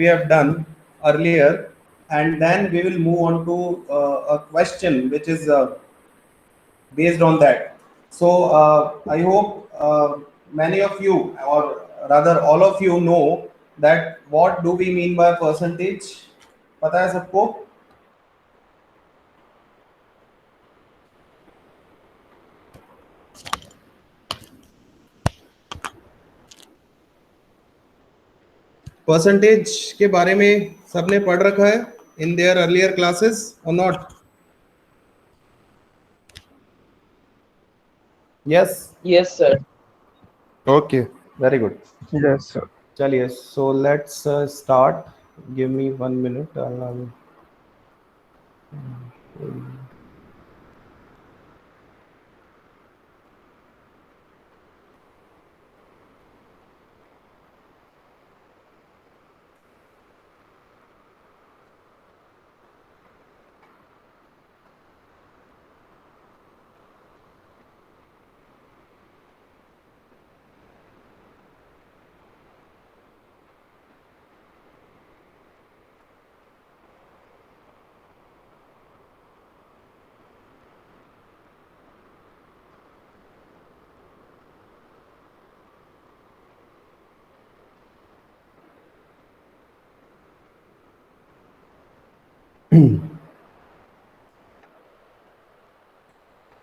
we have done earlier, and then we will move on to a question which is based on that. So I hope many of you, or rather all of you, know that what do we mean by percentage. पता है सबको? Percentage के बारे में सबने पढ़ रखा है इन देयर अर्लियर क्लासेस और not? Yes Yes, sir. Okay, very good. Yes, sir. चलिए, so let's start. Give me 1 minute.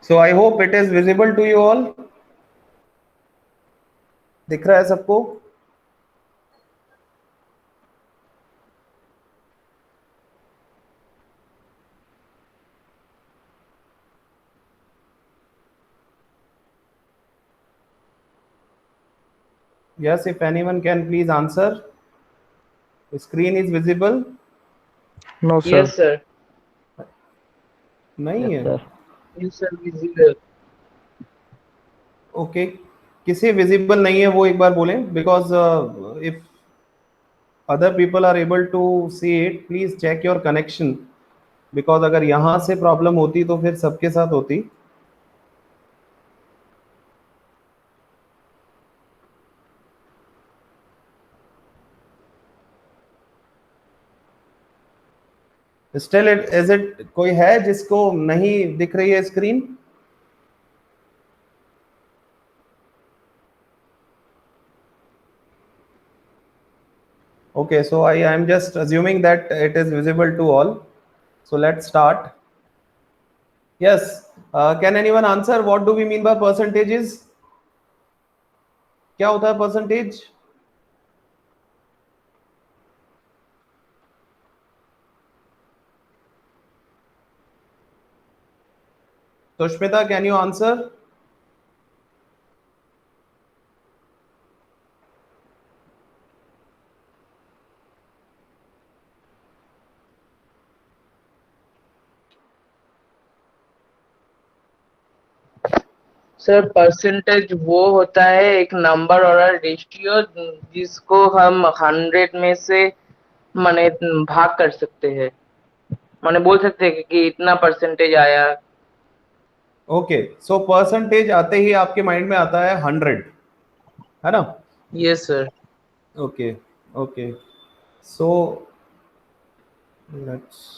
So I hope it is visible to you all. दिख रहा है सबको? Yes, if anyone can please answer. The screen is visible? No, sir. Yes, sir. नहीं है. Yes, sir. Visible. Okay, किसे visible नहीं है वो एक बार बोलें, because if other people are able to see it, please check your connection, because अगर यहाँ से प्रॉब्लम होती तो फिर सबके साथ होती. स्टिल इज इट, कोई है जिसको नहीं दिख रही है screen? Okay, so I am just assuming that it is visible to all. So let's start. Yes, can anyone answer what do we mean by percentages? क्या होता है percentage? Sushmita, can you answer? Sir percentage वो होता है एक number और ratio जिसको हम 100 में से माने भाग कर सकते हैं, माने बोल सकते हैं कि इतना परसेंटेज आया. ओके, सो परसेंटेज आते ही आपके माइंड में आता है 100, है ना? Yes sir. Okay okay, so let's,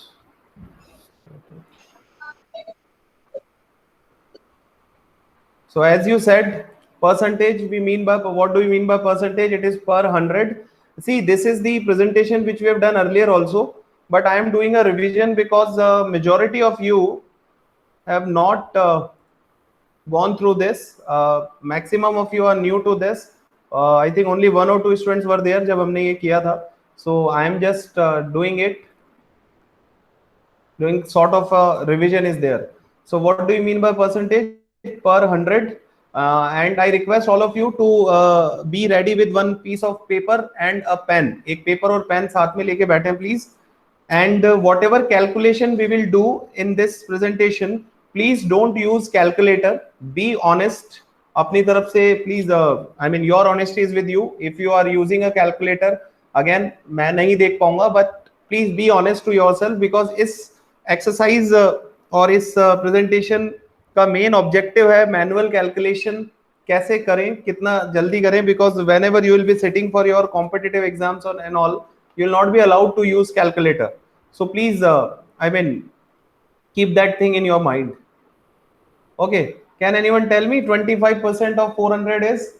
so as you said, percentage we mean by, what do we mean by percentage? It is per 100. See, this is the presentation which we have done earlier also, but I am doing a revision because majority of you have not gone through this. Maximum of you are new to this. I think only 1 or 2 students were there जब हमने ये किया था. So I am just doing it, doing sort of a revision is there. So what do you mean by percentage? Per 100. And I request all of you to be ready with one piece of paper and a pen. एक paper और pen साथ में लेके बैठें please. And whatever calculation we will do in this presentation, please don't use calculator. Be honest. अपनी तरफ से please, I mean your honesty is with you. If you are using a calculator, again मैं नहीं देख पाऊंगा, but please be honest to yourself, because इस exercise और इस presentation का मेन ऑब्जेक्टिव है मैनुअल कैलकुलेशन कैसे करें, कितना जल्दी करें, because when ever you will be sitting for your competitive exams and all, you will not be allowed to use calculator. So please, I mean, keep that thing in your mind. Okay, can anyone tell me 25% of 400 is?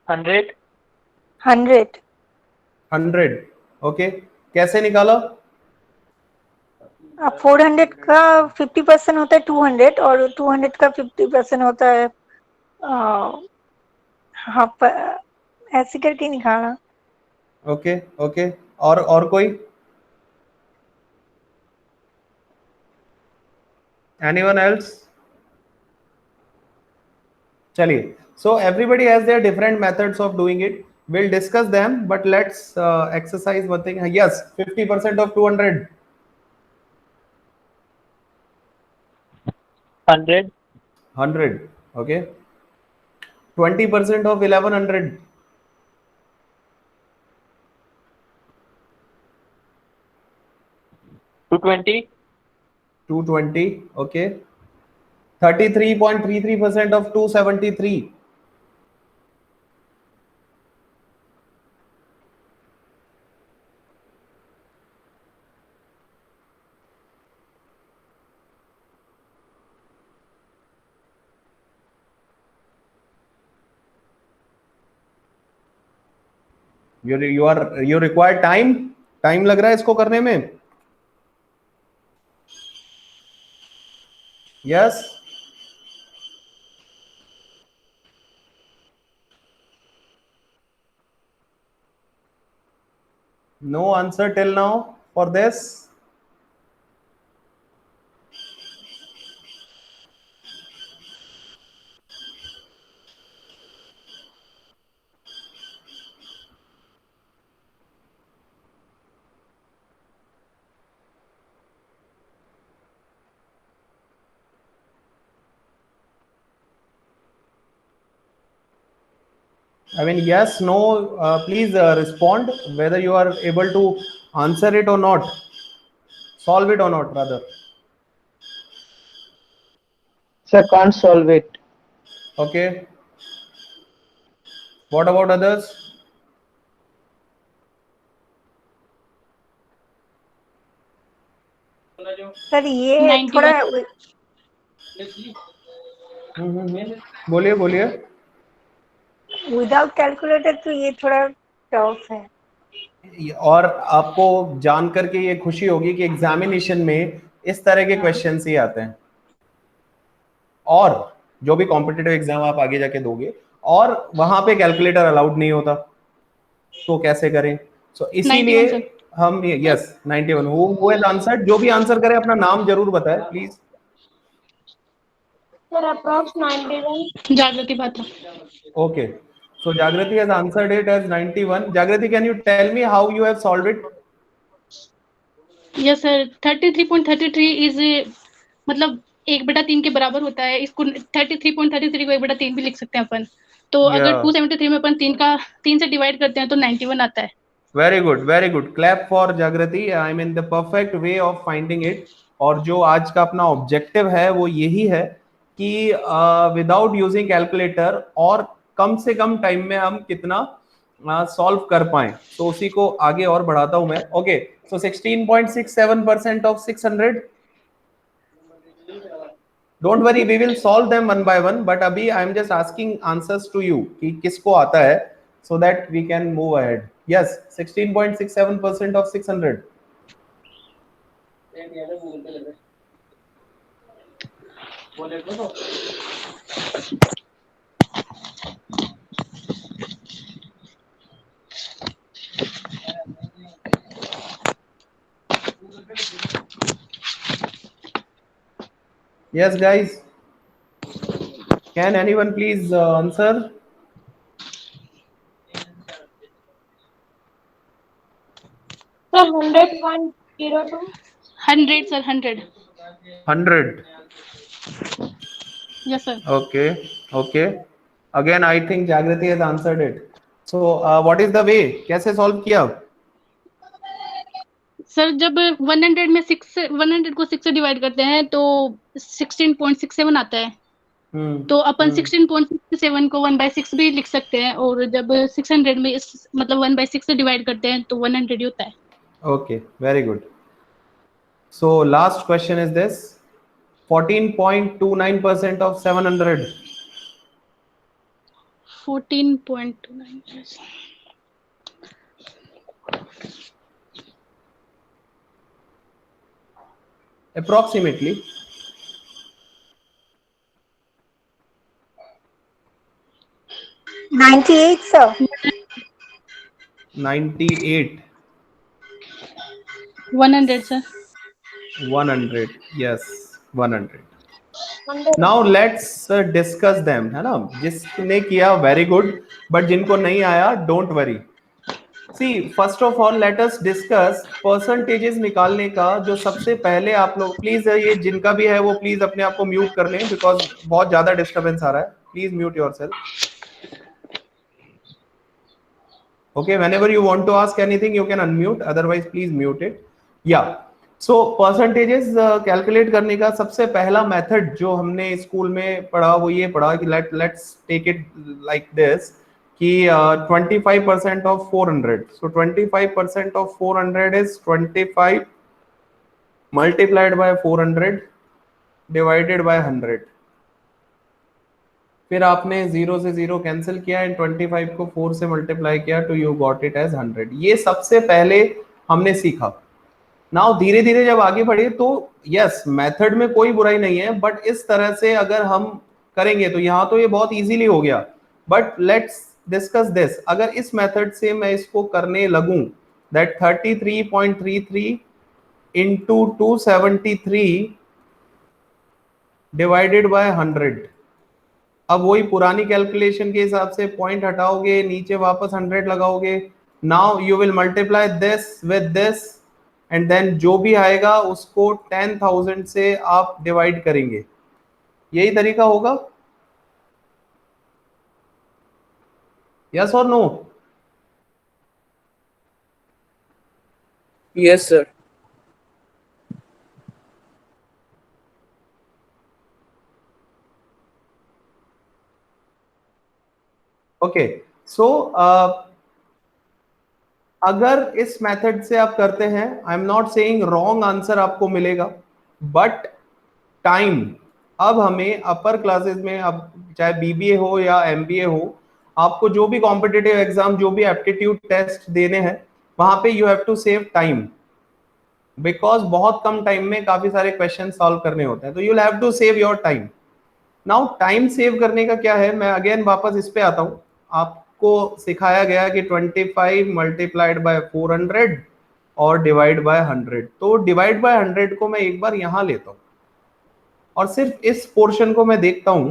Hundred 100. Okay, कैसे निकाला? 400 का 50% होता है 200 और 200 का 50% होता है half, ऐसे करके निकाला। ओके ओके, और कोई? Anyone else? चलिए, so everybody has their different methods of doing it. We'll discuss them, but let's exercise one thing. Yes, 50% of 200. 100. 100. Okay. 20% of 1100. 220. 220. Okay. 33.33% of 273. 'You require time लग रहा है इसको करने में? Yes. No answer till now for this. I mean, yes, no, please respond whether you are able to answer it or not, solve it or not, rather. Sir, can't solve it. Okay. What about others? Sir ये 91. थोड़ा बोलिए बोलिए। Without calculator तो ये थोड़ा tough है। और आपको जान करके ये खुशी होगी कि एग्जामिनेशन में इस तरह के क्वेश्चंस ही आते हैं, और जो भी कॉम्पिटिटिव एग्जाम आप आगे जाके दोगे और वहां पे कैलकुलेटर अलाउड नहीं होता, तो कैसे करें? सो इसीलिए 91 सर। हम यस 91 हु हैज आंसर्ड, जो भी आंसर करे अपना नाम जरूर बताए प्लीज। सर अप्रॉक्स 91 जागृति Patra. Okay, so Jagrati has answered it as 91. Jagrati, can you tell me how you have solved it? Yes sir 33.33 is मतलब 1/3 के बराबर होता है। इसको 33.33 को 1/3 भी लिख सकते हैं अपन। तो अगर Yeah. 273 में अपन 3 से डिवाइड करते हैं तो 91 आता है। Very good, very good. Clap for Jagrati. I'm in the perfect way of finding it. और जो आज का अपना ऑब्जेक्टिव है वो यही है कि विदाउट यूजिंग कैलकुलेटर और कम से कम टाइम में हम कितना सॉल्व कर पाए, तो उसी को आगे और बढ़ाता हूं मैं। Okay, so 16.67% of 600। Don't worry, we will solve them one by one, but अभी I am just asking answers to you कि किसको आता है, so that we can move ahead. Yes, 16.67% of 600. Yes, guys. Can anyone please answer? Sir 100.02 100 sir 100। 100. Yes sir. Okay, okay. Again, I think Jagrati has answered it. So, what is the way? कैसे solve किया? Sir जब 100 में 6 100 को 6 से divide करते हैं तो 16.67 आता है। तो अपन 16.67 को 1/6 भी लिख सकते हैं, और जब 600 में मतलब 1/6 से डिवाइड करते हैं तो 100 ही होता है। Okay, very good. So last question is this: 14.29% of 700. 14.29 approximately. 98, sir. 98. 100 sir. 100. Yes, 100. Now let's discuss them, है ना? जिसने किया very good, but जिनको नहीं आया don't worry. See, first of all, let us discuss percentages निकालने का। जो सबसे पहले आप लोग प्लीज, ये जिनका भी है वो प्लीज अपने आप को म्यूट कर लें, बिकॉज बहुत ज्यादा डिस्टरबेंस आ रहा है। Please mute yourself. Okay, whenever you want to ask anything you can unmute, otherwise please mute it. Yeah, so percentages calculate करने का सबसे पहला method जो हमने स्कूल में पढ़ा वो ये पढ़ा कि let's take it like this कि 25% of 400. So 25% of 400 is 25 multiplied by 400 divided by 100. फिर आपने 0 से 0 कैंसिल किया एंड 25 को 4 से मल्टीप्लाई किया तो यू गॉट इट एज 100। ये सबसे पहले हमने सीखा। नाउ धीरे धीरे जब आगे बढ़े तो यस, मेथड में कोई बुराई नहीं है, बट इस तरह से अगर हम करेंगे तो यहाँ तो ये बहुत इजीली हो गया। But let's discuss this. अगर इस मेथड से मैं इसको करने लगूं, दैट 33.33 इंटू 273 डिवाइडेड बाय 100। अब वही पुरानी कैलकुलेशन के हिसाब से पॉइंट हटाओगे, नीचे वापस 100 लगाओगे। Now you will multiply this with this and then जो भी आएगा उसको 10,000 से आप डिवाइड करेंगे। यही तरीका होगा? यस और नो? Yes sir. ओके, सो अगर इस मेथड से आप करते हैं, I am not saying wrong answer आपको मिलेगा, बट टाइम अब हमें अपर क्लासेस में, अब चाहे बीबीए हो या एमबीए हो, आपको जो भी कॉम्पिटिटिव एग्जाम, जो भी एप्टीट्यूड टेस्ट देने हैं, वहां पे you have to save time, because बहुत कम टाइम में काफी सारे क्वेश्चन सॉल्व करने होते हैं, तो you will have to save your time. Now time save करने का क्या है, मैं अगेन वापस इस पे आता हूं। आपको सिखाया गया कि 25 मल्टीप्लाइड बाय 400 और डिवाइड बाय 100। तो डिवाइड बाय 100 को मैं एक बार यहां लेता हूं और सिर्फ इस पोर्शन को मैं देखता हूं।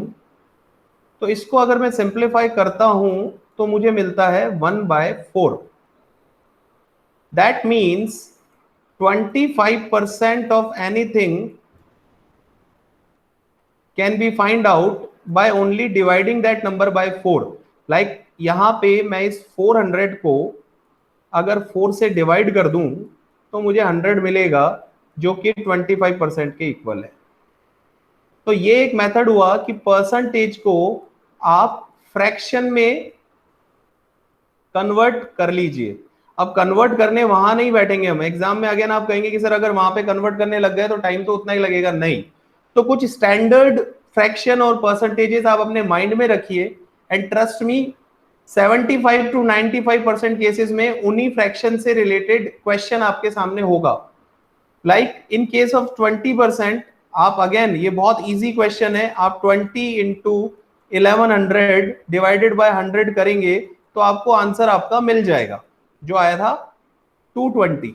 तो इसको अगर मैं सिंप्लीफाई करता हूं तो मुझे मिलता है 1/4। That means 25% of anything can be find out by only dividing that number by 4. Like यहां पे मैं इस 400 को अगर 4 से डिवाइड कर दूं तो मुझे 100 मिलेगा, जो कि 25% के इक्वल है। तो ये एक मेथड हुआ कि परसेंटेज को आप फ्रैक्शन में कन्वर्ट कर लीजिए। अब कन्वर्ट करने वहां नहीं बैठेंगे हम एग्जाम में। अगेन आप कहेंगे कि सर अगर वहां पे कन्वर्ट करने लग गए तो टाइम तो उतना ही लगेगा। नहीं, तो कुछ स्टैंडर्ड फ्रैक्शन और परसेंटेजेस आप अपने माइंड में रखिए, and trust me 75 to 95% cases में उन्हीं फ्रैक्शन से रिलेटेड क्वेश्चन आपके सामने होगा। लाइक इन केस ऑफ 20%, आप अगेन ये बहुत इजी क्वेश्चन है, आप 20 इंटू 1100 डिवाइडेड बाय 100 करेंगे तो आपको आंसर आपका मिल जाएगा, जो आया था 220।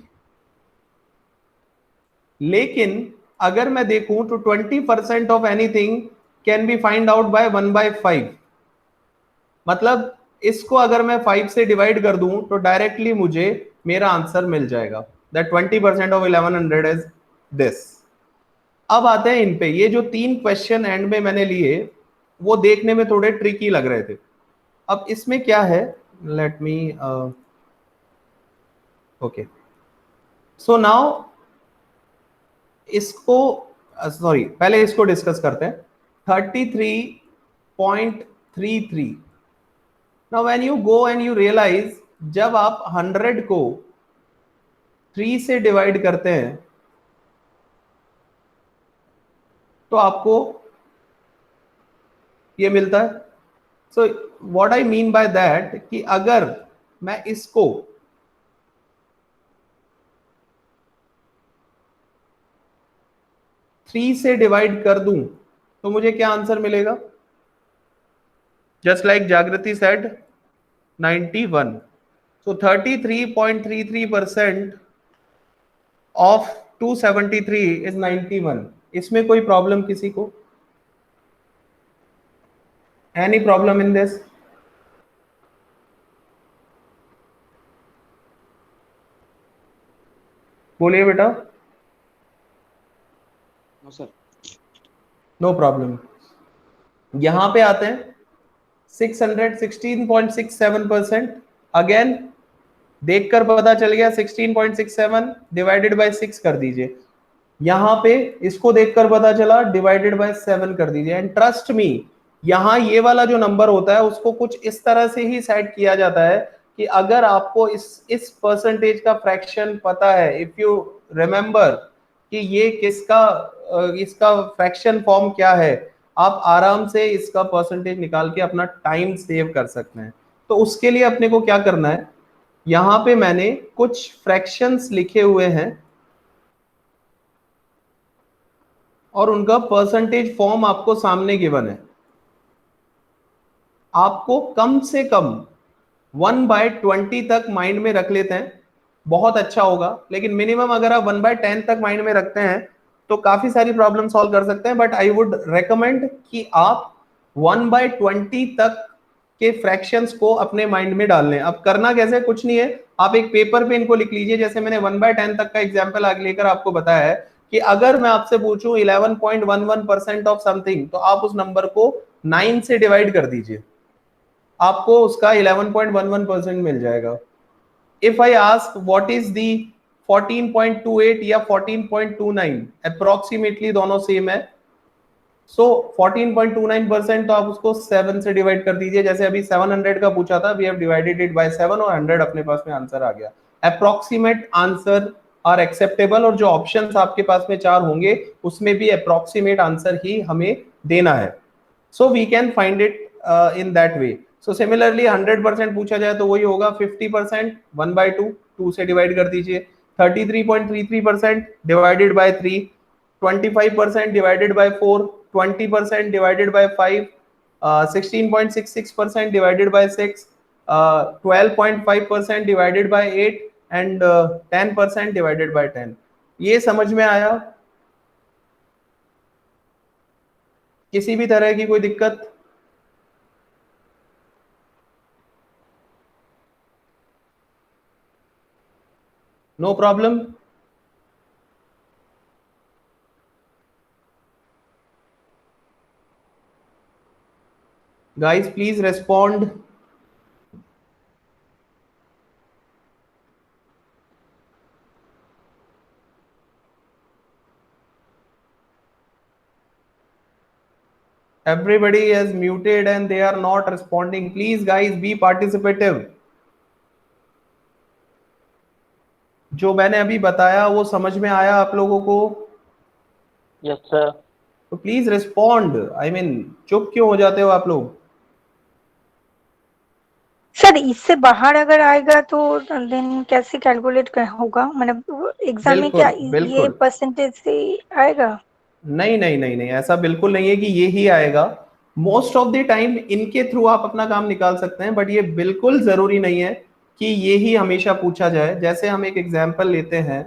लेकिन अगर मैं देखूं तो 20% of anything can be find out by 1/5। मतलब इसको अगर मैं 5 से डिवाइड कर दूं तो डायरेक्टली मुझे मेरा आंसर मिल जाएगा। That 20% of 1100 is this. अब आते हैं इन पे। ये जो 3 क्वेश्चन एंड में मैंने लिए वो देखने में थोड़े ट्रिकी लग रहे थे। अब इसमें क्या है, let me okay, so now इसको सॉरी पहले इसको डिस्कस करते हैं। 33.33. Now when you go and you realize, जब आप 100 को 3 से डिवाइड करते हैं तो आपको ये मिलता है. So what I mean by that कि अगर मैं इसको 3 से डिवाइड कर दूं तो मुझे क्या आंसर मिलेगा? जस्ट लाइक जागृति सेड 91. So 33.33% of 273 is 91. इसमें कोई प्रॉब्लम किसी को? Any problem in this? बोलिए बेटा. No sir. No problem. यहां पे आते हैं 616.67%. अगेन देखकर पता चल गया 16.67 डिवाइडेड बाय 6 कर दीजिए. यहां पे इसको देखकर पता चला डिवाइडेड बाय 7 कर दीजिए. एंड ट्रस्ट मी, यहां ये वाला जो नंबर होता है उसको कुछ इस तरह से ही सेट किया जाता है कि अगर आपको इस परसेंटेज का फ्रैक्शन पता है, इफ यू रिमेंबर कि ये किसका इसका फ्रैक्शन फॉर्म क्या है, आप आराम से इसका परसेंटेज निकाल के अपना टाइम सेव कर सकते हैं. तो उसके लिए अपने को क्या करना है, यहां पे मैंने कुछ फ्रैक्शंस लिखे हुए हैं और उनका परसेंटेज फॉर्म आपको सामने गिवन है. आपको कम से कम 1/20 तक माइंड में रख लेते हैं, बहुत अच्छा होगा. लेकिन मिनिमम अगर आप 1/10 तक माइंड में रखते हैं तो काफी सारी प्रॉब्लम सॉल्व कर सकते हैं. बट आई वुड रेकमेंड कि आप 1/20 तक के फ्रैक्शंस को अपने माइंड में डाल लें. अब करना कैसे, कुछ नहीं है, आप एक पेपर पे इनको लिख लीजिए. जैसे मैंने 1/10 तक का एग्जाम्पल आगे लेकर आपको बताया है कि अगर मैं आपसे पूछूं 11.11% ऑफ समथिंग, तो आप उस नंबर को 9 से डिवाइड कर दीजिए, आपको उसका 11.11% मिल जाएगा. If I ask what is the 14.28 या 14.29, अप्रोक्सीमेटली दोनों सेम है. सो 14.29% तो आप उसको 7 से डिवाइड कर दीजिए. जैसे अभी 700 का पूछा था, we have divided it by 7 और 100 अपने पास में आंसर आ गया. Approximate answer are acceptable. और जो ऑप्शंस आपके पास में 4 होंगे उसमें भी अप्रोक्सीमेट आंसर ही हमें देना है. So we can find it in that way. So similarly 100% पूछा जाए तो वही होगा 50% 1/2, 2 से डिवाइड कर दीजिए. 33.33% divided by 3, 25% divided by 4, 20% divided by 5, 16.66% divided by 6, 12.5% divided by 8 and 10% divided by 10. ये समझ में आया? किसी भी तरह की कोई दिक्कत? No problem. Guys, please respond. Everybody is muted and they are not responding. Please guys, be participative. जो मैंने अभी बताया वो समझ में आया आप लोगों को? Yes sir. तो प्लीज रिस्पॉन्ड. आई मीन चुप क्यों हो जाते हो आप लोग? सर इससे बाहर अगर आएगा तो देन कैसे कैलकुलेट होगा, मतलब एग्जाम में क्या ये बिल्कुल. परसेंटेज से आएगा? नहीं नहीं नहीं नहीं, ऐसा बिल्कुल नहीं है कि ये ही आएगा. मोस्ट ऑफ द टाइम इनके थ्रू आप अपना काम निकाल सकते हैं, बट ये बिल्कुल जरूरी नहीं है कि ये ही हमेशा पूछा जाए. जैसे हम एक एग्जाम्पल लेते हैं,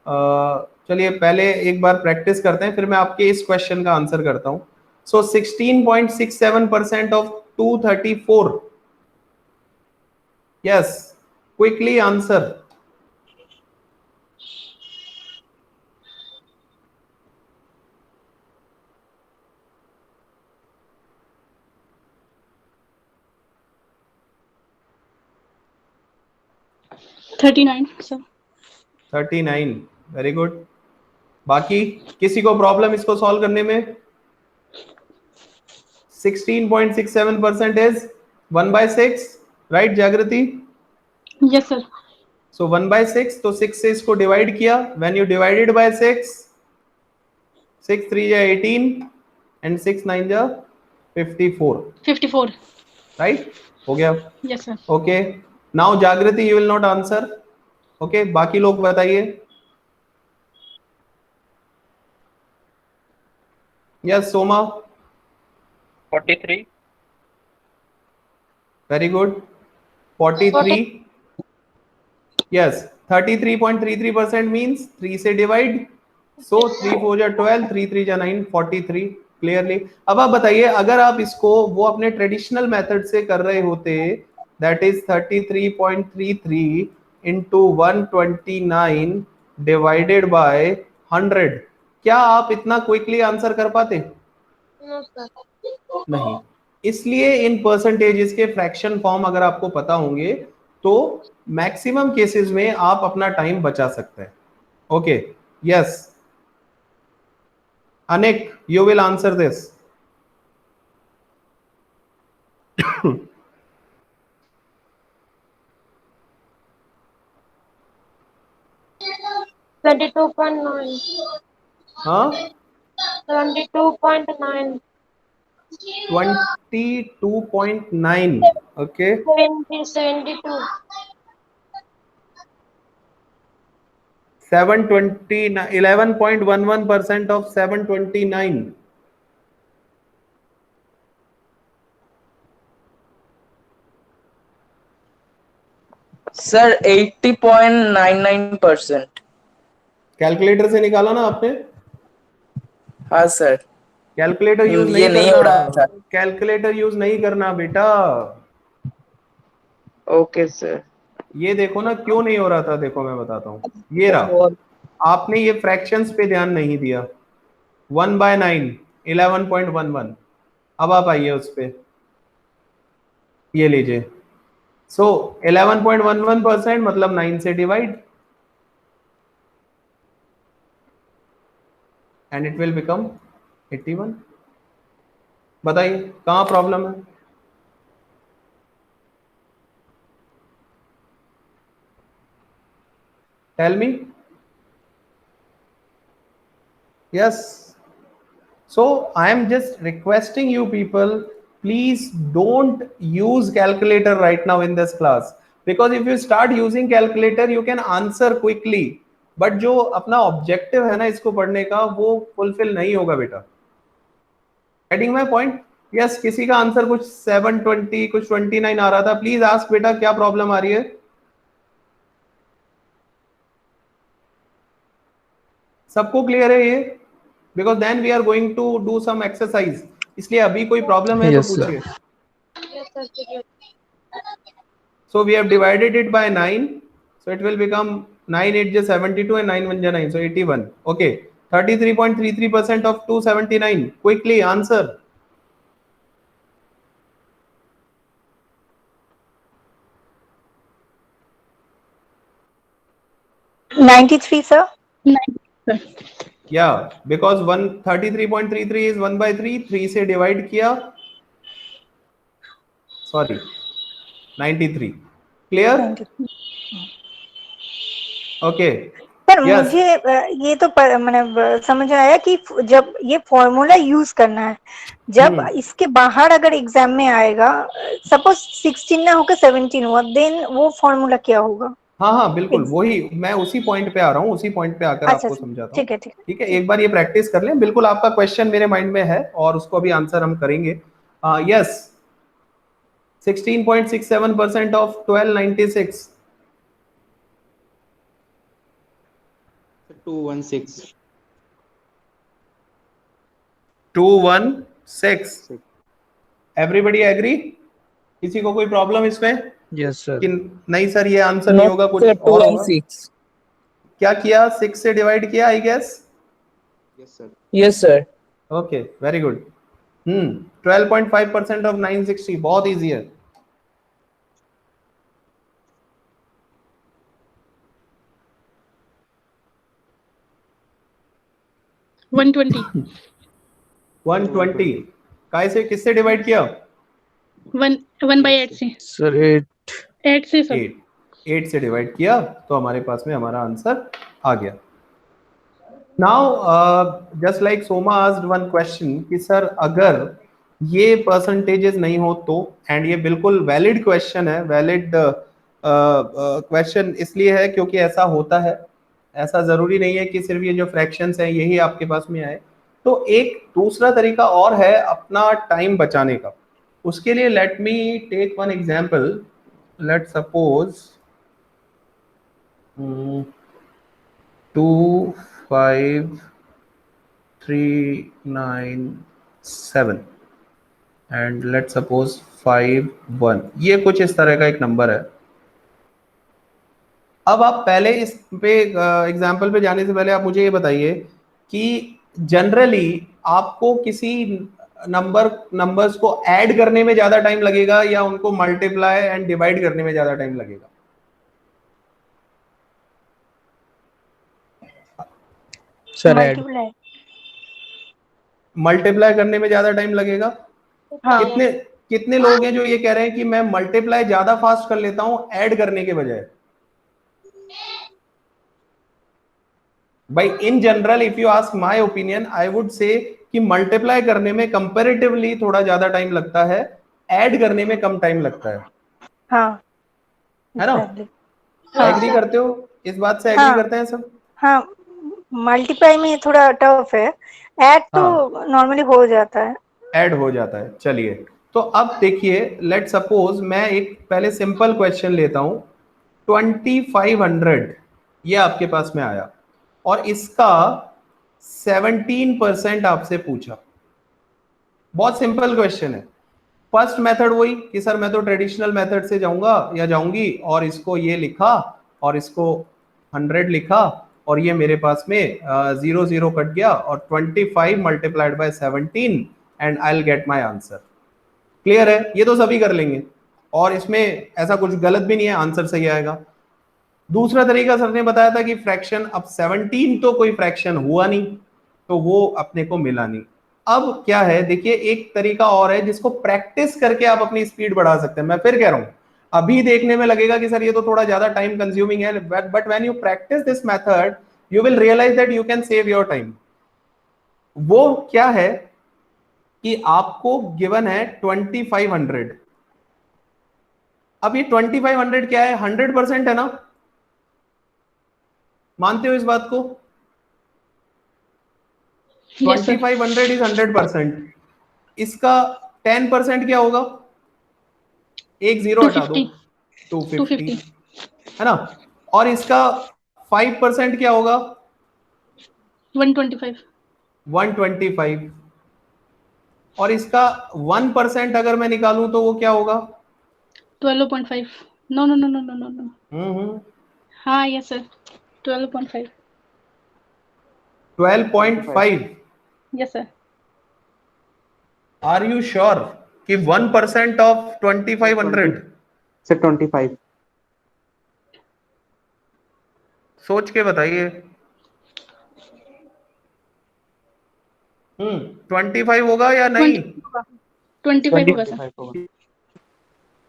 चलिए पहले एक बार प्रैक्टिस करते हैं, फिर मैं आपके इस क्वेश्चन का आंसर करता हूं. सो 16.67% of 234. Yes, quickly answer. Sir 39. Very good. बाकी किसी को प्रॉब्लम इसको सॉल्व करने में? 16.67% is 1 by 6, right Jagrati? Yes sir. So 1 by 6, तो 6 से इसको डिवाइड किया, when you divided by 6, 6 3 जा 18 and 6 9 जा 54, 54. right? हो गया. Yes sir. Okay, now Jagrati you will not answer. Okay, बाकी लोग बताइए. Yes, Soma. 43. Very good. 43. Yes, 33.33% means 3 से divide. So 3 4 जा 12, 3 3 जा 9, 43. Clearly. अब आप बताइए, अगर आप इसको वो अपने ट्रेडिशनल मेथड से कर रहे होते, that is 33.33 into 129 divided by 100, क्या आप इतना क्विकली आंसर कर पाते? नहीं. इसलिए इन परसेंटेजेस के फ्रैक्शन फॉर्म अगर आपको पता होंगे तो मैक्सिमम केसेस में आप अपना टाइम बचा सकते हैं. Okay, yes Anik, you will answer this. हाँ, 22.9. 22.9. ओके, 72. 729, 11.11% of 729. सर 80.99%. कैलकुलेटर से निकाला ना आपने? हाँ सर. कैलकुलेटर यूज ये नहीं हो रहा था. कैलकुलेटर यूज नहीं करना बेटा. Okay sir. ये देखो ना क्यों नहीं हो रहा था, देखो मैं बताता हूँ. ये रहा, आपने ये फ्रैक्शंस पे ध्यान नहीं दिया. 1 by 9, 11.11. अब आप आइए उस पे, ये लीजिए. सो 11.11% मतलब 9 से divide and it will become 81. बताइए कहाँ प्रॉब्लम है? Tell me. Yes. So I am just requesting you people, please don't use calculator right now in this class, because if you start using calculator you can answer quickly, but जो अपना objective है ना इसको पढ़ने का वो fulfil नहीं होगा बेटा. Getting my point? Yes, किसी का आंसर कुछ 720 कुछ 29 आ रहा था. प्लीज आस्क बेटा क्या प्रॉब्लम आ रही है? सबको क्लियर है ये? Because then we are going to do some exercise, इसलिए अभी कोई प्रॉब्लम है तो Yes, sir. पूछिए. So we have divided it by 9, so it will become 9 8 is 72 and 9 1 is 9, so 81. Okay, 33.33% of 279. Quickly answer. $93 sir. 90 sir. Yeah, because 133.33 is 1 by 3, 3 से divide किया, sorry 93. Clear? 93. Okay. Sir Yes. मुझे ये तो मतलब समझ आया कि जब ये फॉर्मूला यूज करना है, जब इसके बाहर अगर एग्जाम में आएगा, सपोज 16 ना होकर 17 हुआ, देन वो फॉर्मूला क्या होगा? हाँ हाँ बिल्कुल, वही मैं उसी पॉइंट पे आ रहा हूँ, उसी पॉइंट पे आकर अच्छा, आपको समझाता हूँ. ठीक है ठीक है ठीक है, एक बार ये प्रैक्टिस कर लें. बिल्कुल आपका क्वेश्चन मेरे माइंड में है और उसको अभी आंसर हम करेंगे. Yes, 16.67% of 1296. 216. 216. Everybody agree? किसी को कोई प्रॉब्लम इसमें Yes, sir. कि नहीं सर ये आंसर नहीं होगा, कुछ और होगा? 216. क्या किया? 6 से डिवाइड किया I guess. Yes, sir. Yes sir. Okay, very good. 12.5% of 960. बहुत इजी है. $120. 120. काय से किससे डिवाइड किया? 1/8 से, Sir, 8. 8 से सब। 8 से डिवाइड किया तो हमारे पास में हमारा आंसर आ गया। Now just like Soma asked one question कि सर अगर ये परसेंटेजेस नहीं हो तो, एंड ये बिल्कुल वैलिड क्वेश्चन है, वैलिड क्वेश्चन इसलिए है क्योंकि ऐसा होता है, ऐसा जरूरी नहीं है कि सिर्फ ये जो फ्रैक्शंस हैं यही आपके पास में आए। तो एक दूसरा तरीका और है अपना टाइम बचाने का। उसके लिए let me take one example. Let suppose 2 5 3 9 7 and let suppose 5 1, ये कुछ इस तरह का एक नंबर है। अब आप पहले इस पे एग्जाम्पल पे जाने से पहले आप मुझे ये बताइए कि जनरली आपको किसी नंबर्स को ऐड करने में ज्यादा टाइम लगेगा या उनको मल्टीप्लाई एंड डिवाइड करने में ज्यादा टाइम लगेगा? Sir, add. मल्टीप्लाई। मल्टीप्लाई करने में ज्यादा टाइम लगेगा। हाँ कितने लोग हैं जो ये कह रहे हैं कि मैं मल्टीप्लाई ज्यादा फास्ट कर लेता हूं ऐड करने के बजाय? भाई in general if you ask my opinion I would say कि मल्टीप्लाई करने में कंपैरेटिवली थोड़ा ज्यादा टाइम लगता है, ऐड करने में कम टाइम लगता है। हाँ है ना? हाँ एग्री करते हो इस बात से? एग्री हाँ। करते हैं सब? हाँ, मल्टीप्लाई में थोड़ा टफ है, ऐड तो हाँ। नॉर्मली हो जाता है। ऐड हो जाता है। चलिए तो अब देखिए, लेट सपोज मैं एक पहले सिंपल क्वेश्चन लेता हूं। 2500 ये आपके पास में आया और इसका 17% आपसे पूछा। बहुत सिंपल क्वेश्चन है। फर्स्ट मेथड वही कि सर मैं तो ट्रेडिशनल मेथड से जाऊंगा या जाऊंगी और इसको ये लिखा और इसको 100 लिखा और ये मेरे पास में 0 0 कट गया और 25 multiplied by 17 and I will get my answer. Clear है? ये तो सभी कर लेंगे और इसमें ऐसा कुछ गलत भी नहीं है, आंसर सही आएगा। दूसरा तरीका सर ने बताया था कि फ्रैक्शन, अब 17 तो कोई फ्रैक्शन हुआ नहीं तो वो अपने को मिला नहीं। अब क्या है देखिए, एक तरीका और है जिसको प्रैक्टिस करके आप अपनी स्पीड बढ़ा सकते हैं। मैं फिर कह रहा हूं, अभी देखने में लगेगा कि सर ये तो थोड़ा ज्यादा टाइम कंज्यूमिंग है, but when you practice this method you will realize that you can save your time. वो क्या है कि आपको गिवन है 2500। अब ये 2500 क्या है? 100% है ना? मानते हो इस बात को? Yes, sir. 2500 इज 100%। इसका 10% क्या होगा? एक जीरो हटा दो, 250 है ना? और इसका 5% क्या होगा? 125 125। और इसका 1% अगर मैं निकालूं तो वो क्या होगा? 12.5। No no no no no no no. हाँ yes sir, 12.5। 12.5। Yes sir. Are you sure कि 1% ऑफ 2500? Sir, 25. सोच के बताइए। 25 होगा या नहीं? 25 होगा सर। 25 होगा.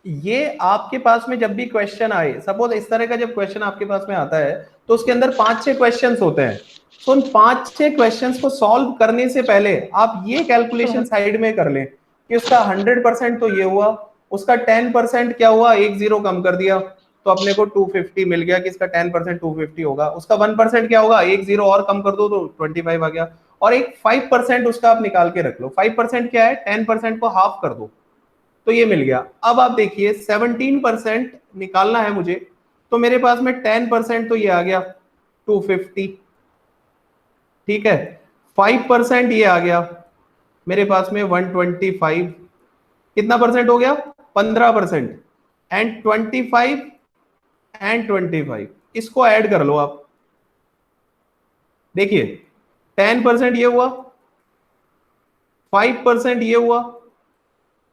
ये आपके पास में जब भी क्वेश्चन आए, सपोज इस तरह का जब क्वेश्चन आपके पास में आता है तो उसके अंदर 5-6 क्वेश्चंस होते हैं। तो उन 5-6 क्वेश्चंस को सॉल्व करने से पहले आप ये कैलकुलेशन साइड में कर लें कि उसका 100% तो ये हुआ, उसका 10% क्या हुआ? एक जीरो कम कर दिया तो अपने को 250 मिल गया कि इसका 10% 250 होगा। उसका 1% क्या होगा? एक जीरो और कम कर दो तो 25 आ गया। और एक 5% उसका आप निकाल के रख लो। 5% क्या है? 10% को हाफ कर दो तो ये मिल गया। अब आप देखिए 17% निकालना है मुझे, तो मेरे पास में 10% तो ये आ गया 250, ठीक है। 5% ये आ गया मेरे पास में 125। कितना परसेंट हो गया? 15%। एंड 25 एंड 25 इसको ऐड कर लो आप। देखिए 10% ये हुआ, 5% ये हुआ,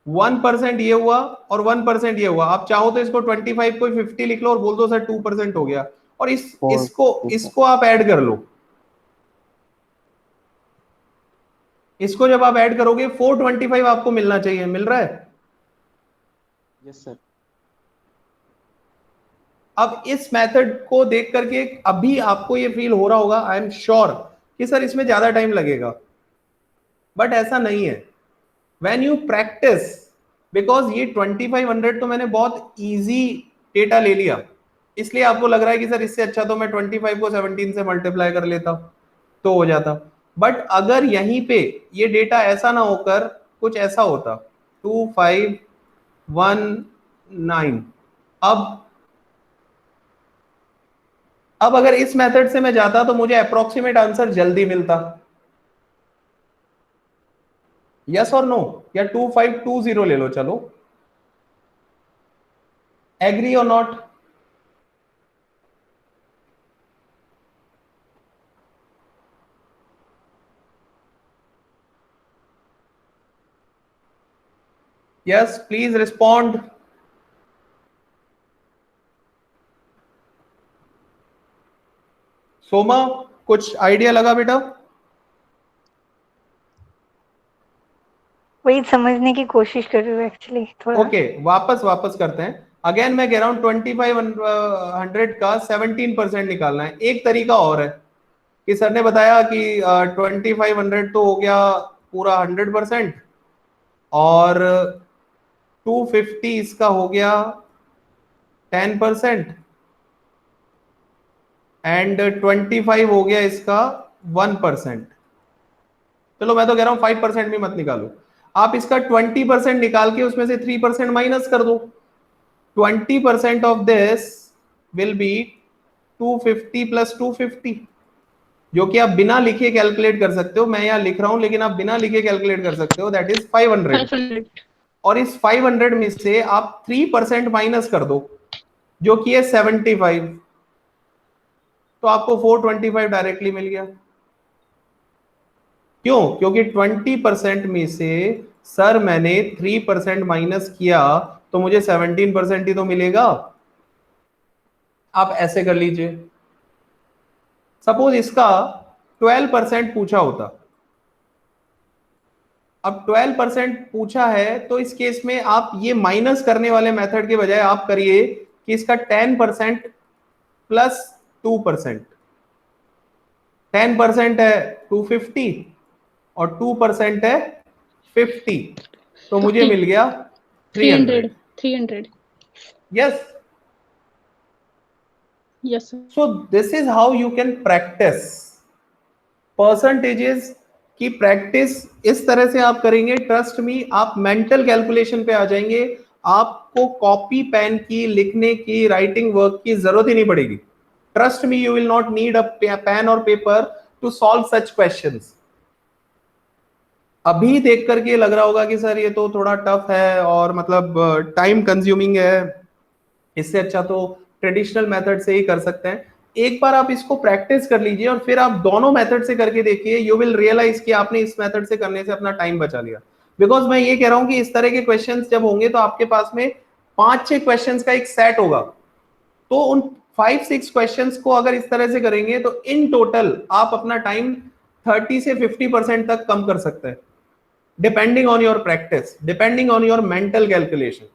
1% ये हुआ और 1% ये हुआ। आप चाहो तो इसको 25 को 50 लिख लो और बोल दो सर 2% हो गया। और इसको आप ऐड कर लो। इसको जब आप ऐड करोगे 425 आपको मिलना चाहिए, मिल रहा है? Yes, sir. अब इस मेथड को देख करके अभी आपको ये फील हो रहा होगा, आई एम श्योर, कि सर इसमें ज्यादा टाइम लगेगा, बट ऐसा नहीं है. व्हेन यू प्रैक्टिस, बिकॉज ये 2500 तो मैंने बहुत इजी डेटा ले लिया, इसलिए आपको लग रहा है कि सर इससे अच्छा तो मैं 25 को 17 से मल्टीप्लाई कर लेता तो हो जाता. बट अगर यहीं पे ये डेटा ऐसा ना होकर कुछ ऐसा होता 2519, अब अगर इस मेथड से मैं जाता तो मुझे अप्रोक्सीमेट आंसर जल्दी मिलता. यस और नो? या 2520 ले लो, चलो. एग्री और not? Yes, please respond. Soma, कुछ आइडिया लगा बेटा? वही समझने की कोशिश कर रही हूँ एक्चुअली थोड़ा. ओके, वापस करते हैं. अगेन मैं कह रहा हूं 2500 का 17% निकालना है. एक तरीका और है कि सर ने बताया कि 2500 तो हो गया पूरा 100%, और 250 इसका हो गया 10%, एंड 25 हो गया इसका 1%. चलो मैं तो कह रहा हूं 5% भी मत निकालो, आप इसका 20% निकाल के उसमें से 3% माइनस कर दो. 20% of this will be 250 plus 250, जो कि आप बिना लिखे कैलकुलेट कर सकते हो. मैं यहां लिख रहा हूं लेकिन आप बिना लिखे कैलकुलेट कर सकते हो. That is 500. 500. और इस 500 में से आप 3% माइनस कर दो, जो कि है 75, तो आपको 425 डायरेक्टली मिल गया. क्यों? क्योंकि 20% में से सर मैंने 3% माइनस किया तो मुझे 17% ही तो मिलेगा. आप ऐसे कर लीजिए. सपोज इसका 12% पूछा होता. अब 12% पूछा है तो इस केस में आप ये माइनस करने वाले मेथड के बजाय आप करिए कि इसका 10% प्लस 2%. 10% है 250 और 2% है 50, तो मुझे 50. मिल गया 300. 300. Yes. Yes, sir. So this is how you can practice. Percentages की प्रैक्टिस इस तरह से आप करेंगे, ट्रस्ट मी, आप मेंटल कैलकुलेशन पे आ जाएंगे. आपको कॉपी पेन की, लिखने की, राइटिंग वर्क की जरूरत ही नहीं पड़ेगी. Trust me, you will not need a pen और paper to solve such questions. अभी देख करके लग रहा होगा कि सर ये तो थोड़ा टफ है और मतलब टाइम कंज्यूमिंग है, इससे अच्छा तो ट्रेडिशनल मेथड से ही कर सकते हैं. एक बार आप इसको प्रैक्टिस कर लीजिए और फिर आप दोनों मेथड से करके देखिए. यू विल रियलाइज कि आपने इस मेथड से करने से अपना टाइम बचा लिया. बिकॉज मैं ये कह रहा हूं कि इस तरह के क्वेश्चंस जब होंगे तो आपके पास में 5-6 क्वेश्चंस का एक सेट होगा, तो उन 5-6 क्वेश्चंस को अगर इस तरह से करेंगे तो इन टोटल आप अपना टाइम 30 से 50% तक कम कर सकते हैं, depending on your practice, depending on your mental calculation.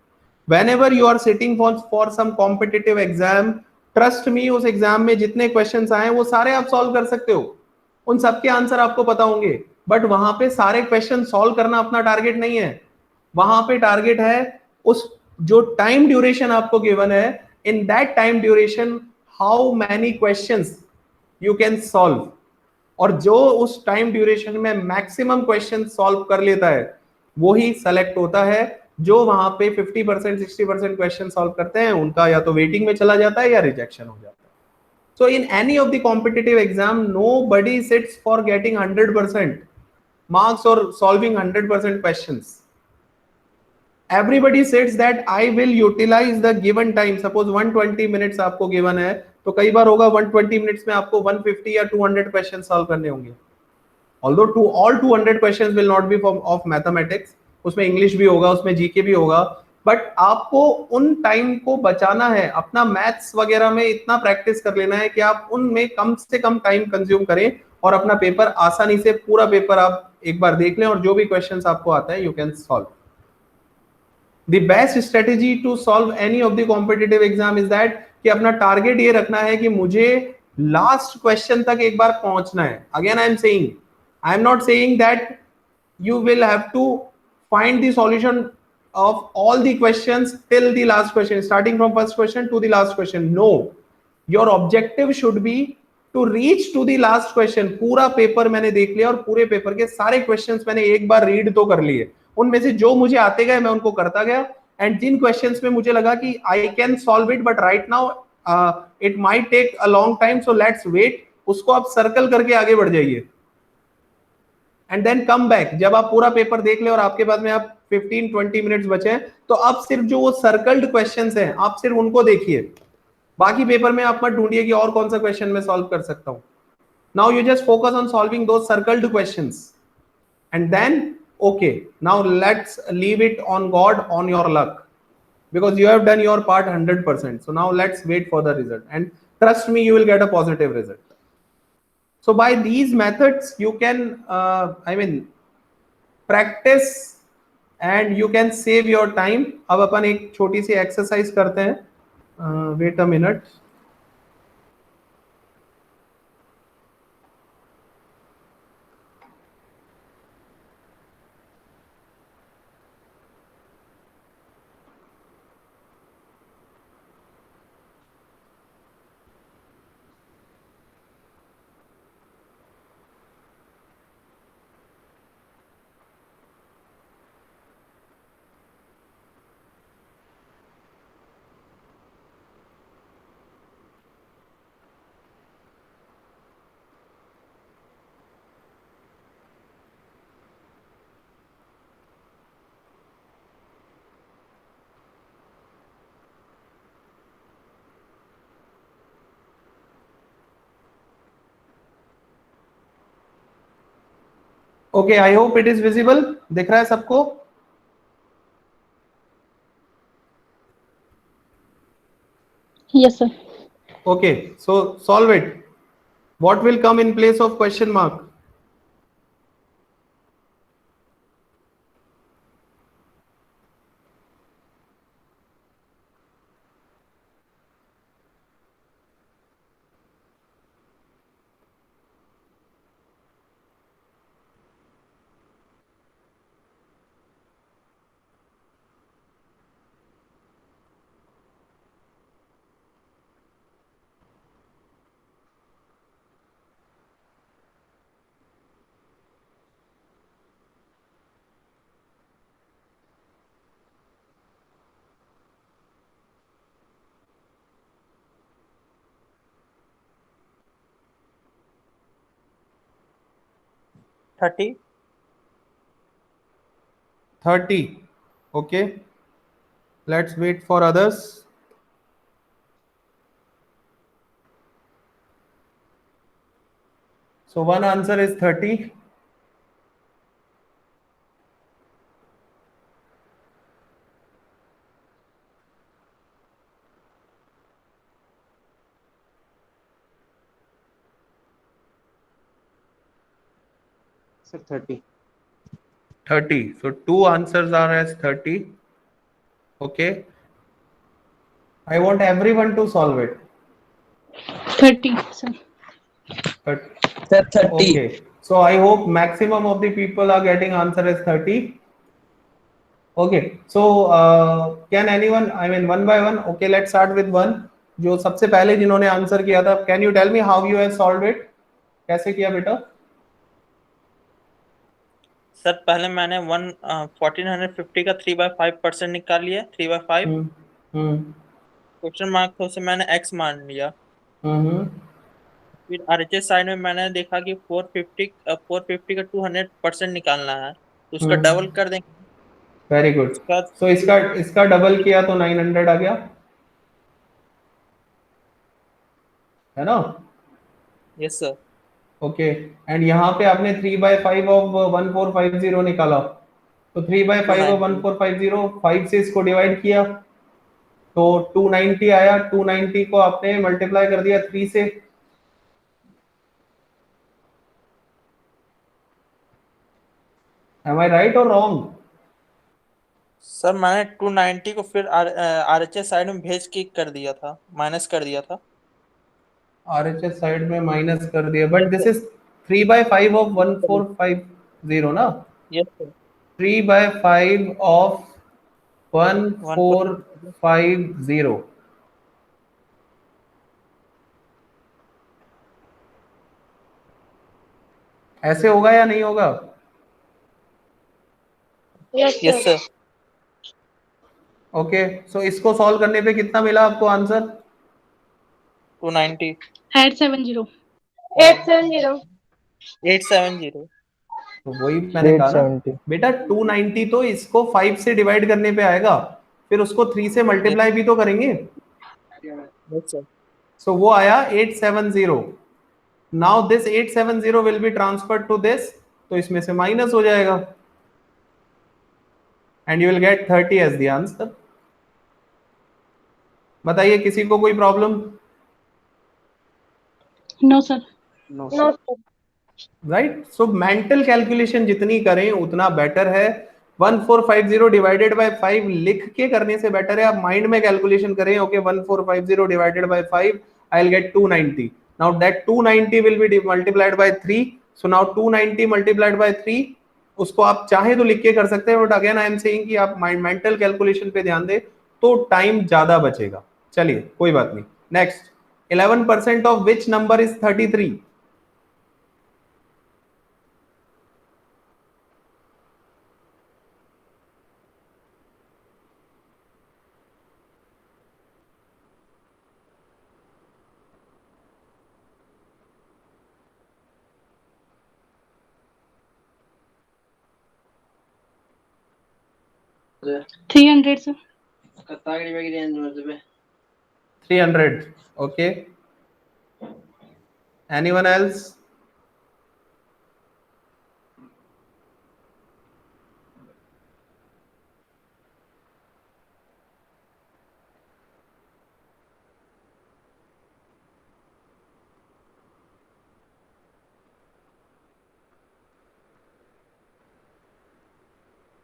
Whenever you are sitting for some competitive exam, trust me, उस एग्जाम में जितने क्वेश्चंस आए वो सारे आप सॉल्व कर सकते हो, उन सबके आंसर आपको पता होंगे. बट वहां पे सारे क्वेश्चन सॉल्व करना अपना टारगेट नहीं है. वहां पे टारगेट है उस जो टाइम ड्यूरेशन आपको गिवन है, in that time duration how many questions you can solve. और जो उस टाइम ड्यूरेशन में मैक्सिमम क्वेश्चन सॉल्व कर लेता है वो ही सेलेक्ट होता है. जो वहां पे 50% 60% क्वेश्चन सॉल्व करते हैं उनका या तो वेटिंग में चला जाता है या रिजेक्शन हो जाता है. So in any of the competitive exam nobody sits for getting 100% marks और solving 100% questions. Everybody says that I will utilize the given time. Suppose 120 minutes आपको given है तो कई बार होगा 120 मिनट्स में आपको 150 या 200 क्वेश्चन सॉल्व करने होंगे. Although all 200 questions will not be of mathematics, उसमें इंग्लिश भी होगा, उसमें जीके भी होगा, बट आपको उन टाइम को बचाना है. अपना मैथ्स वगैरह में इतना प्रैक्टिस कर लेना है कि आप उनमें कम से कम टाइम कंज्यूम करें और अपना पेपर आसानी से पूरा पेपर आप एक बार देख लें और जो भी क्वेश्चंस आपको आता है you can solve. The best strategy to solve any of the competitive exam is that कि अपना टारगेट ये रखना है कि मुझे लास्ट क्वेश्चन तक एक बार पहुंचना है. Again I am not saying that you will have to find the solution of all the questions till the last question, starting from first question to the last question. No, your objective should be to reach to the last question. पूरा paper मैंने देख लिया और पूरे paper के सारे questions मैंने एक बार रीड तो कर लिए, उनमें से जो मुझे आते गए मैं उनको करता गया. एंड जिन क्वेश्चंस में मुझे लगा कि I can solve it but right now it might take a long time, so let's wait, उसको आप सर्कल करके आगे बढ़ जाइए. And then come back. जब आप पूरा पेपर देख ले और आपके पास में आप 15-20 मिनट्स बचे हैं, तो आप सिर्फ जो वो सर्कल्ड क्वेश्चंस हैं आप सिर्फ उनको देखिए. बाकी पेपर में आप मत ढूंढिए कि और कौन सा क्वेश्चन मैं सॉल्व कर सकता हूं. Now you just focus on solving those circled questions and then okay, now let's leave it on God, on your luck, because you have done your part 100%. So now let's wait for the result and trust me, you will get a positive result. So by these methods you can practice and you can save your time. अब अपन एक छोटी सी exercise करते हैं. Wait a minute. Okay, I hope it is visible. दिख रहा है सबको? Yes, sir. Okay, so solve it. What will come in place of question mark? Thirty 30. Okay, let's wait for others. So one answer is 30. Sir, 30. 30. So two answers are as 30. Okay. I want everyone to solve it. 30, sir. But sir 30 okay. So I hope maximum of the people are getting answer as 30. Okay. So can anyone, one by one? Okay, let's start with one. जो सबसे पहले जिन्होंने answer किया था, can you tell me how you have solved it? कैसे किया बेटा? Sir पहले मैंने 1450 का 3/5% निकाल लिया. 3/5 क्वेश्चन मार्क था, उसे मैंने x मान लिया. फिर RHS साइड में मैंने देखा कि 450 का 200% निकालना है, तो उसका डबल कर देंगे. Very good. सो इसका डबल किया तो 900 आ गया, है ना? Yes sir. ओके. एंड यहाँ पे आपने 3/5 ऑफ 1450 निकाला, तो 3/5 ऑफ 1450, 5 से इसको डिवाइड किया तो 290 आया. 290 को आपने मल्टीप्लाई कर दिया 3 से, Am I right or wrong? Sir मैंने 290 को फिर RHS साइड में भेज के कर दिया था, माइनस कर दिया था। RHS साइड में माइनस कर दिया, बट दिस इज 3/5 ऑफ 1450 ना? Yes sir. 3/5 ऑफ 1450। ऐसे होगा या नहीं होगा? Yes, yes sir. Sir. Okay, so इसको सॉल्व करने पे कितना मिला आपको आंसर? 290 870 870. 870। तो वही मैंने कहा ना 870. बेटा, 290 तो इसको 5 से डिवाइड करने पे आएगा, फिर उसको 3 से मल्टीप्लाई भी तो करेंगे। Yes sir. सो वो आया 870। Now this 870 will be transferred to this, तो इसमें से माइनस हो जाएगा and you will get 30 as the answer. बताइए, किसी को कोई problem? No sir. No, No, sir. sir. Right, so mental calculation जितनी करें उतना बेटर है। 1450 डिवाइडेड बाय 5 लिख के करने से बेटर है आप माइंड में कैलकुलेशन करें। Okay, 1450 divided by 5 I will get 290। Now that 290 will be multiplied by 3, so now 290 multiplied by 3, उसको आप चाहे तो लिख के कर सकते हैं, but again I am saying कि आप मेंटल कैलकुलेशन पे ध्यान दें तो टाइम ज्यादा बचेगा। चलिए कोई बात नहीं। Next, 11% of which number is 33? Sir 300 sir. 300. Okay. Anyone else?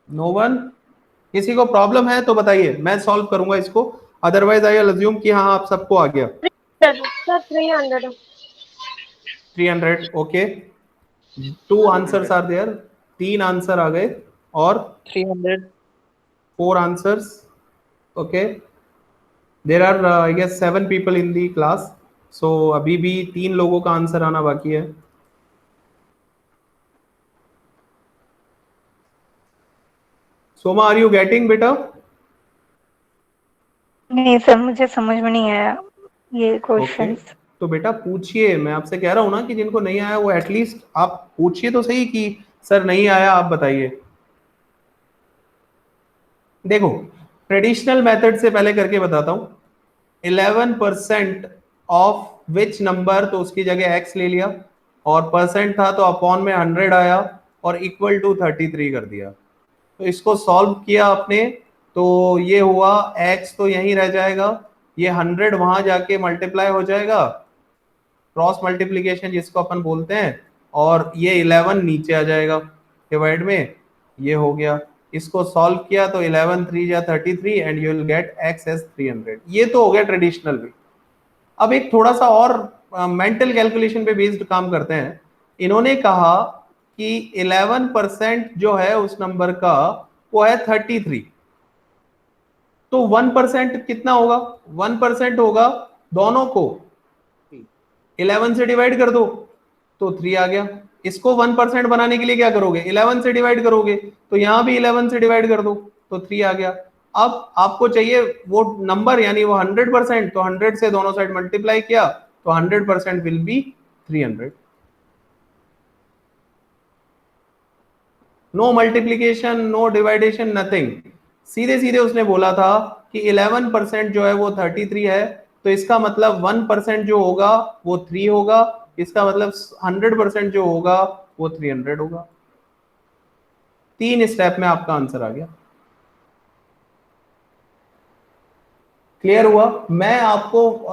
No one? किसी को प्रॉब्लम है तो बताइए, मैं सॉल्व करूंगा इसको, अदरवाइज आई विल अज्यूम कि हाँ आप सबको आ गया। Sir, 300. 300. Okay, 2 answers are there, 3 answer आ गए और 300 4 answers. Okay, there are I guess 7 people in the class, so अभी भी 3 लोगों का आंसर आना बाकी है। सोमा, आर यू गेटिंग बेटा? नहीं सर, मुझे समझ में नहीं आया ये क्वेश्चंस। तो बेटा पूछिए, मैं आपसे कह रहा हूं ना कि जिनको नहीं आया वो एटलीस्ट आप पूछिए तो सही कि सर नहीं आया, आप बताइए। देखो, ट्रेडिशनल मेथड से पहले करके बताता हूं। 11% ऑफ विच नंबर, तो उसकी जगह x ले लिया, और परसेंट था तो अपॉन में 100 आया और इक्वल टू 33 कर दिया। तो इसको सॉल्व किया आपने, तो ये हुआ x तो यहीं रह जाएगा, ये 100 वहां जाके मल्टीप्लाई हो जाएगा, क्रॉस मल्टीप्लीकेशन जिसको अपन बोलते हैं, और ये 11 नीचे आ जाएगा डिवाइड में, ये हो गया। इसको सॉल्व किया तो 11 3 जा 33 and you will get x as 300। ये तो हो गया ट्रेडिशनल वे। अब एक थोड़ा सा और मेंटल कैलकुलेशन पे बेस्ड काम करते हैं। इन्होंने कहा कि 11% जो है उस नंबर का वो है 33, तो 1% कितना होगा? 1% होगा दोनों को 11 से डिवाइड कर दो तो 3 आ गया। इसको 1% बनाने के लिए क्या करोगे? 11 से डिवाइड करोगे, तो यहां भी 11 से डिवाइड कर दो तो 3 आ गया। अब आपको चाहिए वो नंबर, यानी वो 100%, तो 100 से दोनों साइड मल्टीप्लाई किया तो 100% will be 300। No multiplication, no divideation, nothing. सीधे सीधे उसने बोला था कि 11% जो है वो 33 है, तो इसका मतलब 1% जो होगा वो 3 होगा, इसका मतलब 100% जो होगा वो 300 होगा। 3 स्टेप में आपका आंसर आ गया। क्लियर हुआ? मैं आपको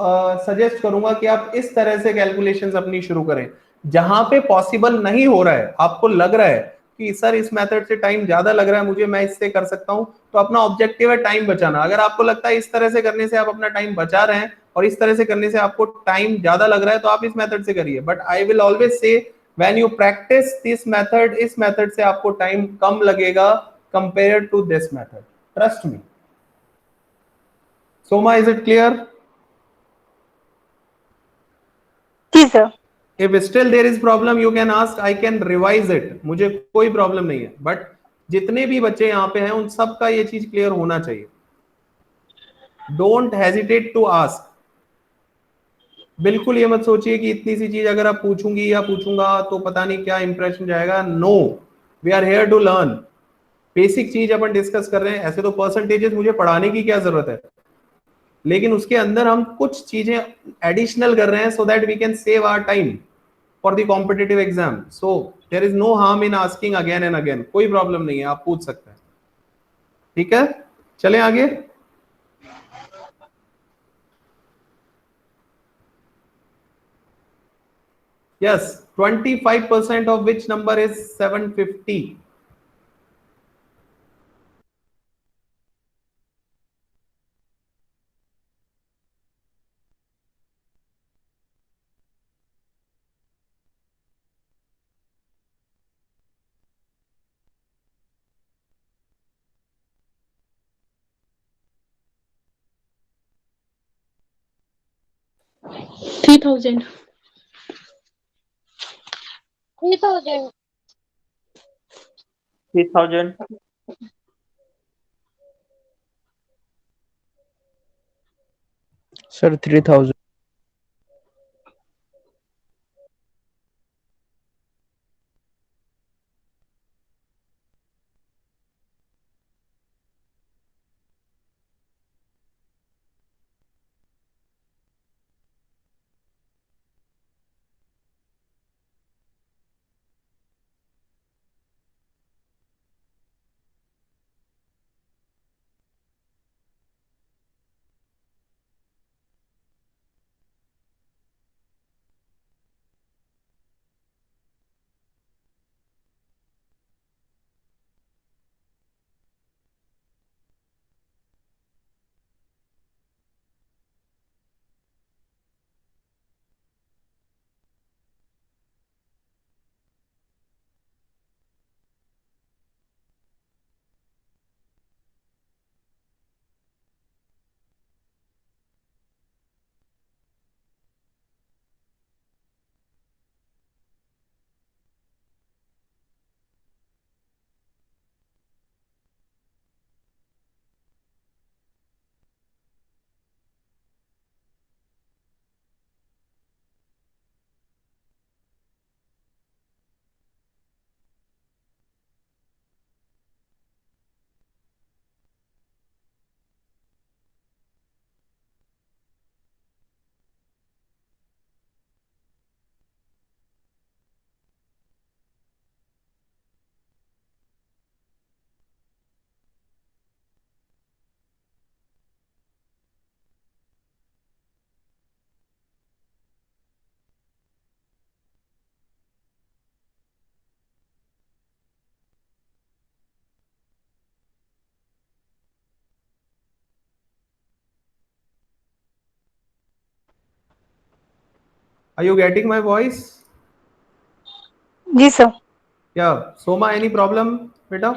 सजेस्ट करूंगा कि आप इस तरह से कैलकुलेशंस अपनी शुरू करें। जहां पे पॉसिबल नहीं हो रहा है, आपको लग रहा है कि सर इस मेथड से टाइम ज्यादा लग रहा है मुझे, मैं इससे कर सकता हूं, तो अपना ऑब्जेक्टिव है टाइम बचाना। अगर आपको लगता है इस तरह से करने से आप अपना टाइम बचा रहे हैं और इस तरह से करने से आपको टाइम ज्यादा लग रहा है, तो आप इस मेथड से करिए। But I will always say when you practice this method, इस मेथड से आपको टाइम कम लगेगा compare to this method, trust me. Soma, is it clear? जी sir. If still there is problem, you can ask, I can revise it, मुझे कोई problem नहीं है। बट जितने भी बच्चे यहाँ पे हैं उन सब का ये चीज क्लियर होना चाहिए। Don't hesitate to ask. बिल्कुल ये मत सोचिए कि इतनी सी चीज अगर आप पूछूंगी या पूछूंगा तो पता नहीं क्या इंप्रेशन जाएगा। No, we are here to learn. Basic चीज अपन डिस्कस कर रहे हैं। ऐसे तो परसेंटेजेस मुझे पढ़ाने की क्या जरूरत है, लेकिन उसके अंदर हम कुछ चीजें एडिशनल कर रहे हैं so that we can save our time for the competitive exam. So there is no harm in asking again and again, कोई प्रॉब्लम नहीं है, आप पूछ सकते हैं। ठीक है, चलें आगे। Yes, 25% of which number is 750? Three thousand 3000. 3000 Sir, 3000. Are you getting my voice? जी sir. Yeah, Soma, any problem बेटा?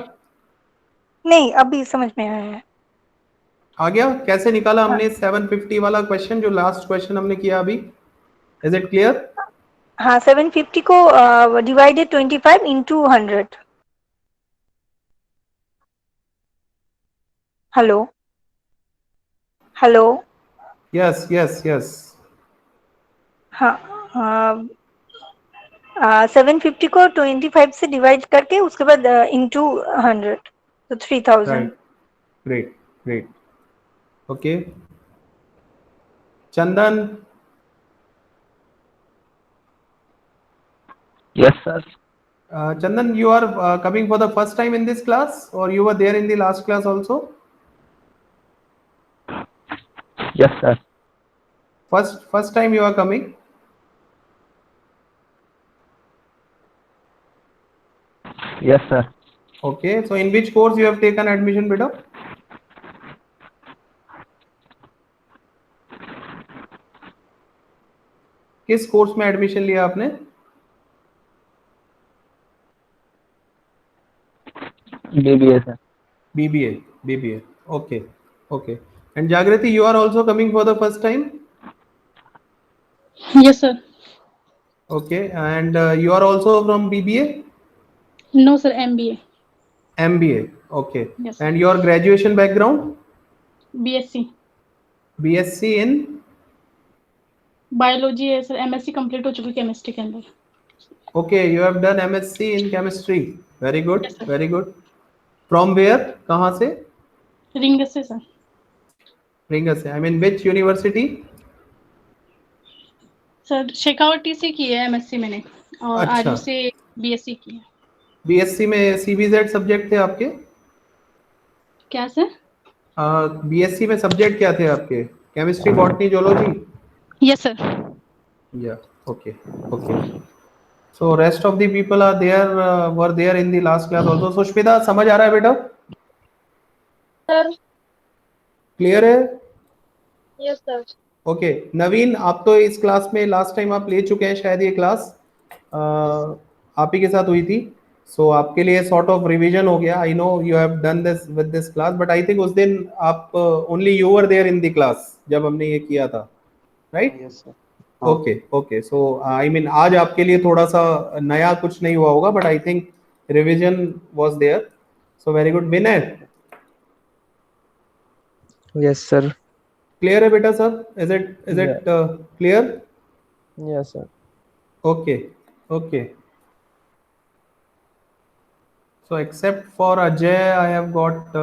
नहीं, अभी समझ में आया है। आ गया? कैसे निकाला हाँ। हमने 750 वाला क्वेश्चन, जो लास्ट क्वेश्चन हमने किया अभी? Is it clear? हाँ, 750 को divided 25 into 100। Hello hello. Yes yes yes. हाँ, 750 को 25 से डिवाइड करके उसके बाद इंटू 100, तो 3000। Right, great great. Okay, Chandan. Yes, sir. Chandan, you are coming for the first time in this class, or you were there in the last class also? Yes, sir. First time you are coming? Yes, sir. Okay, so in which course you have taken admission, beta? किस course में admission लिया आपने? BBA, sir. BBA. Okay. And Jagrati, you are also coming for the first time? Yes, sir. Okay, and you are also from BBA? No, sir. MBA. MBA. Okay. Yes. And your graduation background? BSc. BSc in biology है sir, MSc complete हो चुकी chemistry के अंदर. Okay, you have done MSc in chemistry. Very good, Yes, sir. very good. From where? कहाँ से? Rings से sir. Rings से. I mean which university? Sir Shekhawati से की है MSc मैंने, और अच्छा. आरयू से BSc की है. BSc में CBZ सब्जेक्ट थे आपके? क्या सर? BSc में सब्जेक्ट क्या थे आपके? Chemistry, botany, zoology? Yes sir. Yeah. Okay. So rest of the people are there, were there in the last class also. So Shweta, समझ आ रहा है बेटा? सर. क्लियर है? Yes sir. ओके. नवीन, आप तो इस क्लास में लास्ट टाइम आप ले चुके हैं शायद, ये क्लास आप ही के साथ हुई थी. सो आपके लिए सॉर्ट ऑफ रिवीजन हो गया. I know you have done this with this class, but I think उस दिन आप only you were there in the class जब हमने ये किया था, right? Yes sir. Okay. So I mean आज आपके लिए थोड़ा सा नया कुछ नहीं हुआ होगा, but I think revision was there. So very good. Vinay, yes sir. Clear है बेटा सब? Is it clear? Yes sir. Okay. So except for Ajay, I have got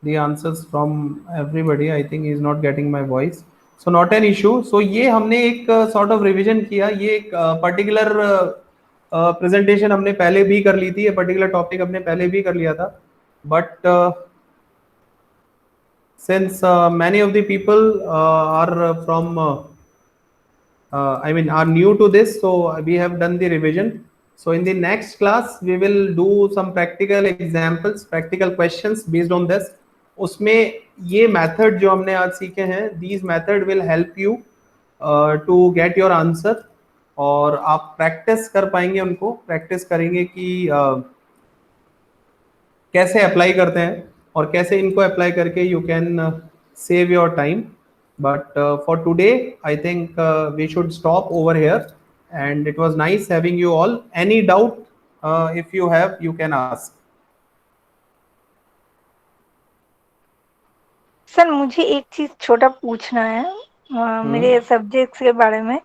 the answers from everybody. I think he is not getting my voice. So not an issue. So ये हमने एक sort of revision किया. ये एक particular presentation हमने पहले भी कर ली थी. ये particular topic हमने पहले भी कर लिया था. But since many of the people are from I mean are new to this, so we have done the revision. So in the next class we will do some practical examples, practical questions based on this. उसमें ये method जो हमने आज सीखे हैं, these method will help you to get your answer, और आप practice कर पाएंगे उनको, practice करेंगे कि कैसे अप्लाई करते हैं और कैसे इनको अप्लाई करके you can save your time. But for today, I think we should stop over here. And it was nice having you all. Any doubt, if you have, you can ask. Sir मुझे एक चीज छोटा पूछना है मेरे subjects के बारे में.